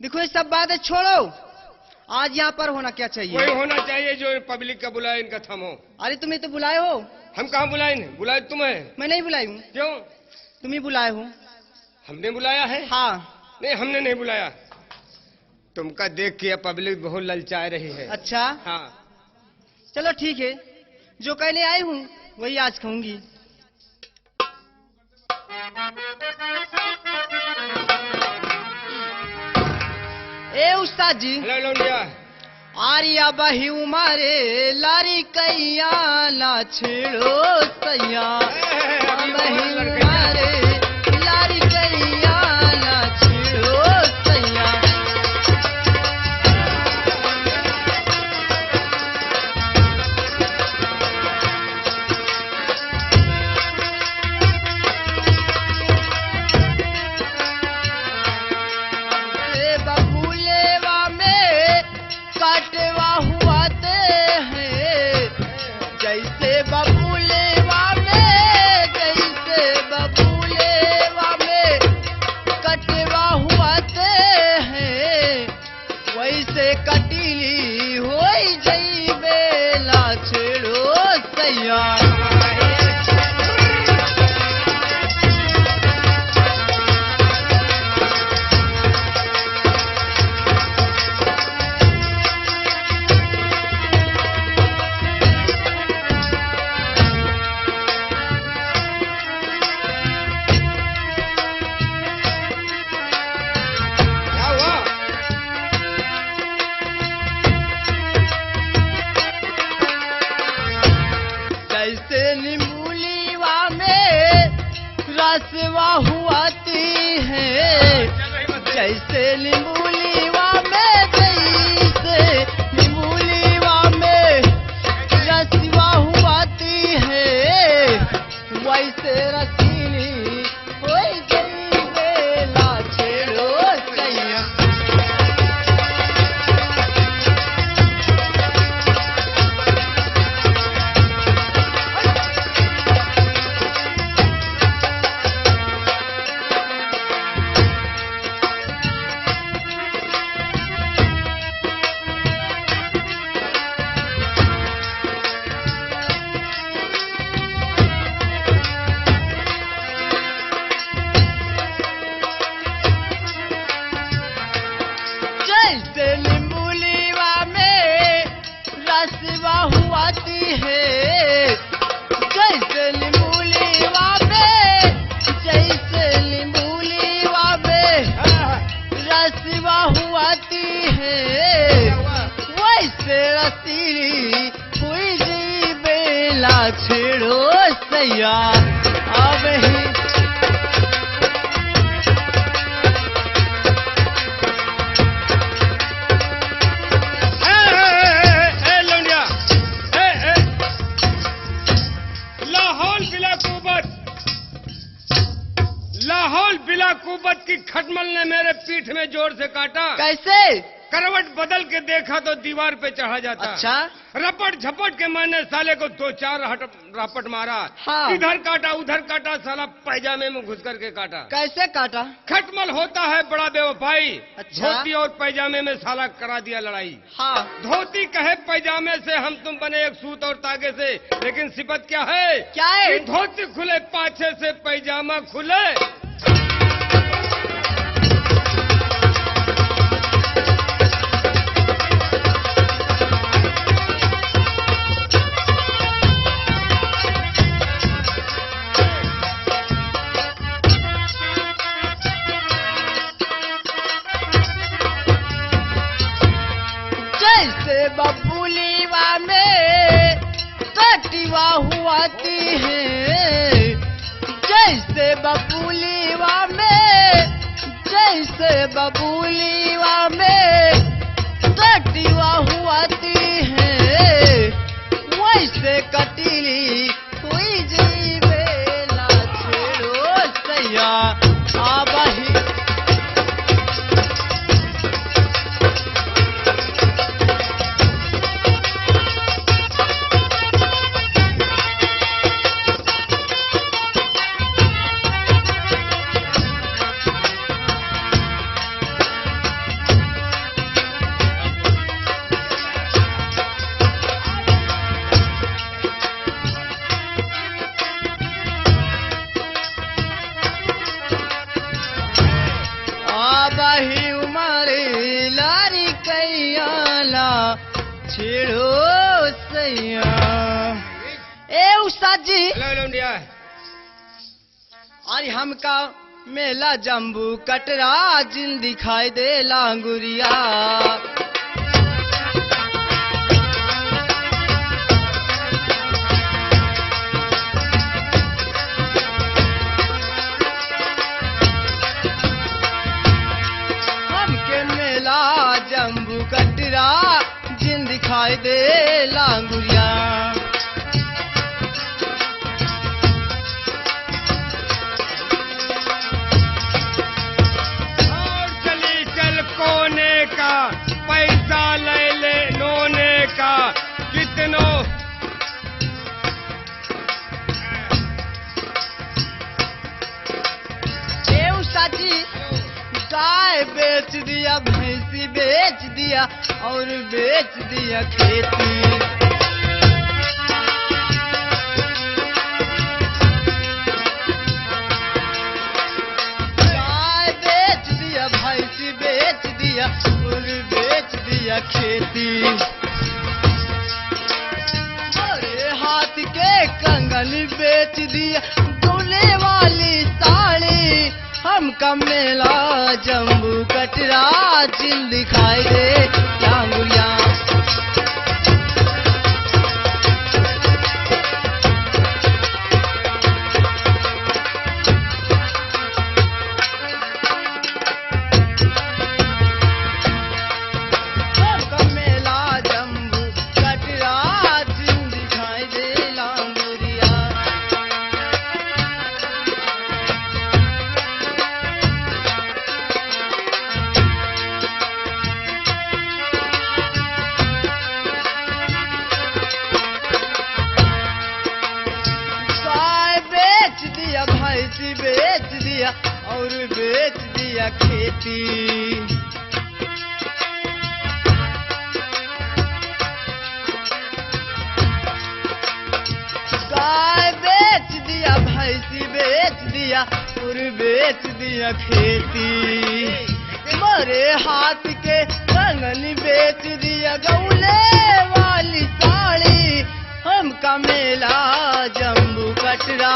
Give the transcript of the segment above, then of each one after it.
देखो ये सब बातें छोड़ो, आज यहाँ पर होना क्या चाहिए? वही होना चाहिए जो पब्लिक का बुलाए, इनका थमो। अरे तुम्हें तो बुलाए हो। हम कहाँ बुलाए? बुलाए तुम्हें। मैं नहीं बुलाई हूँ। क्यों? तुम ही बुलाए हो। हमने बुलाया है? हाँ। नहीं, हमने नहीं बुलाया। तुमका देख के पब्लिक बहुत ललचाए रही है। अच्छा हाँ, चलो ठीक है, जो कहने आई हूँ वही आज कहूंगी। ए उस्ताद जी। हेलो लौंडिया। आरिया बही उमारे लारी कैया ना छेड़ो सैया, बही उमारे लारी कैया ना छेड़ो सैया। काटवा हुआ ते हैं जैसे बबूलेवा में, जैसे बबूलेवा में कटवा हुआ ते हैं, वैसे कटीली होई जई बेला छेड़ो सैया। जैसे नींबूलीवा में रसवा हुआती है, जैसे नींबूलीवा में, जैसे नींबूलीवा में रसवा हुआती है, वैसे रसीली कोई गई बेला छेड़ो सैया। जैसे नींबूलीवा में रसवा हुआती है, जैसे नींबूलीवा में, जैसे नींबूलीवा में रसवा हुआती है, वैसे रसीली हुई जी बेला छेड़ो सैया। अब ही लाहौल बिला कुबत की खटमल ने मेरे पीठ में जोर से काटा। कैसे? करवट बदल के देखा तो दीवार पे चढ़ा जाता। अच्छा। रपट झपट के मैंने साले को 2-4 रपट मारा। हाँ। इधर काटा उधर काटा, साला पैजामे में घुस करके काटा। कैसे काटा? खटमल होता है बड़ा बेवफाई। अच्छा। धोती और पैजामे में साला करा दिया लड़ाई। हाँ। धोती कहे पैजामे से, हम तुम बने एक सूत और तागे से, लेकिन सिफत क्या है? क्या है? कि धोती खुले पाछे से, पैजामा खुले। जैसे बबूलीवा में कटिवा हुआती है, जैसे बबूलीवा में, जैसे बबूलीवा में कटिवा हुआती है, वैसे कटीली हुई जी बेला छेड़ो सैया। आबही बही उमरे लारी कैयाला छेड़ो सैया। ए उस्ताद जी हेलो लौंडिया। अरे हमका मेला जम्बू कटरा जिन दिखाई दे लांगुरिया। हमके मेला जम्बू कटरा जिन दिखाई दे लांगुरिया। कोने का पैसा ले ले नोने का कितनो। ए उस्ताद जी गाय बेच दिया, भैंसी बेच दिया और बेच दिया खेती। गाय बेच दिया, भैंसी बेच दिया और बेच दिया खेती। अरे हाथ के कंगन बेच दिया, दूल्हे वाली साड़ी। हमका मेला जम्बू कटरा जिन दिखाई दे लांगुरिया। हमका मेला जम्बू कटरा जिन दिखाई दे लांगुरिया। गाय बेच दिया, भैंसी बेच दिया और बेच दिया खेती। गाय बेच दिया, भैंसी बेच दिया और बेच दिया खेती। मरे हाथ के कंगन बेच दिया, गौले वाली साड़ी। हमका मेला जम्बू कटरा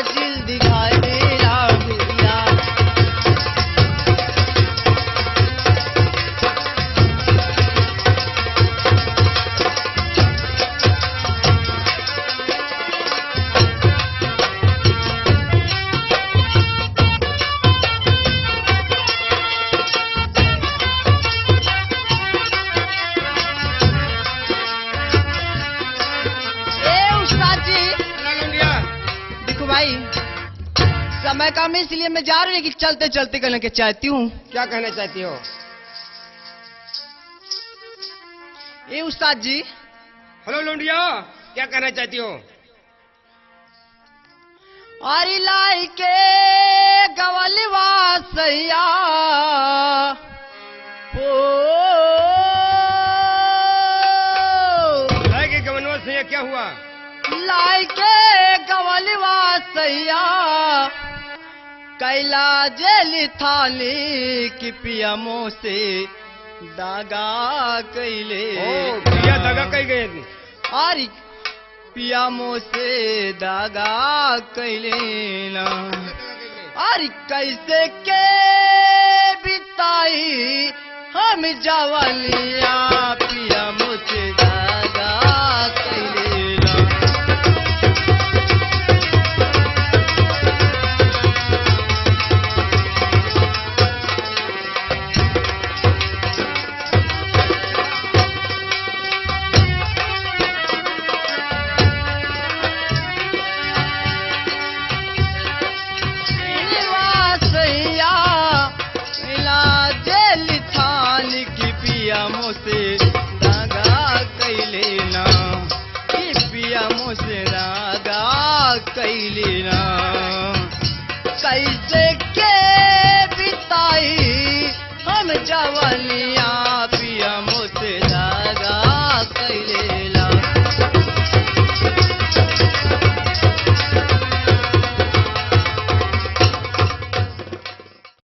जिल दिखाई दे लांगुरिया। ए उस्ताद जी हेलो लौंडिया। देखो भाई, समय कम है इसलिए मैं जा रही हूँ कि चलते चलते कहना के चाहती हूँ। क्या कहना चाहती हो? ए उस्ताद जी हेलो लौंडिया, क्या कहना चाहती हो? अरे लाई के गवलवा सैया हो। लाए के गवनवा से क्या हुआ? लाई के गवलवा सैया कैला जेली थाली की पिया मोह से दागा कैले। ओ पिया दगा कही गए। अरे पिया मोह से दागा कैले ना। अरे कैसे के बिताई हम जवानिया, पिया मोह से दागा कैले ना। से दागा कैले ना, कि पिया मुझसे दागा कैले ना। कैसे के बिताई हम जवानिया,